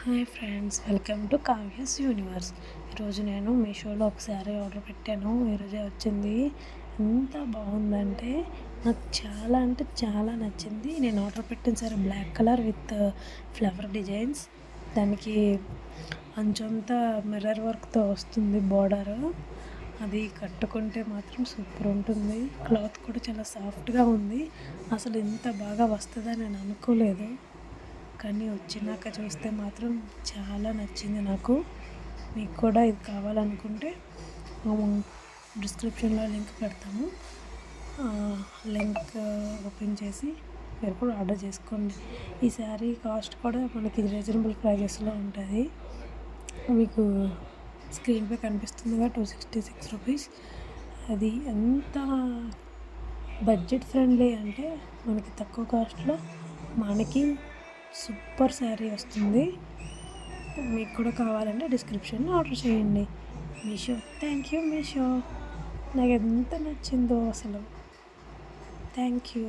Hi friends, welcome to Kavya's universe. ఈరోజు నేను మీషోలో ఒక శారీ ఆర్డర్ పెట్టాను. ఈరోజే వచ్చింది. ఎంత బాగుందంటే నాకు చాలా అంటే చాలా నచ్చింది. నేను ఆర్డర్ పెట్టిన sari black colour with flower designs. దానికి అంచంతా మిర్రర్ వర్క్తో వస్తుంది బార్డర్. అది కట్టుకుంటే మాత్రం సూపర్ ఉంటుంది. క్లాత్ కూడా చాలా సాఫ్ట్గా ఉంది. అసలు ఇంత బాగా వస్తుందని నేను అనుకోలేదు, కానీ వచ్చినాక చూస్తే మాత్రం చాలా నచ్చింది నాకు. మీకు కూడా ఇది కావాలనుకుంటే డిస్క్రిప్షన్లో లింక్ పెడతాము. లింక్ ఓపెన్ చేసి మీరు కూడా ఆర్డర్ చేసుకోండి. ఈ శారీ కాస్ట్ కూడా మనకి రీజనబుల్ ప్రైజెస్లో ఉంటుంది. మీకు స్క్రీన్పై కనిపిస్తుందిగా 266 రూపీస్. అది ఎంత బడ్జెట్ ఫ్రెండ్లీ అంటే మనకి తక్కువ కాస్ట్లో మనకి సూపర్ శారీ వస్తుంది. మీకు కూడా కావాలంటే డిస్క్రిప్షన్లో ఆర్డర్ చేయండి. Meesho, thank you Meesho. నాకు ఎంత నచ్చిందో అసలు. Thank you.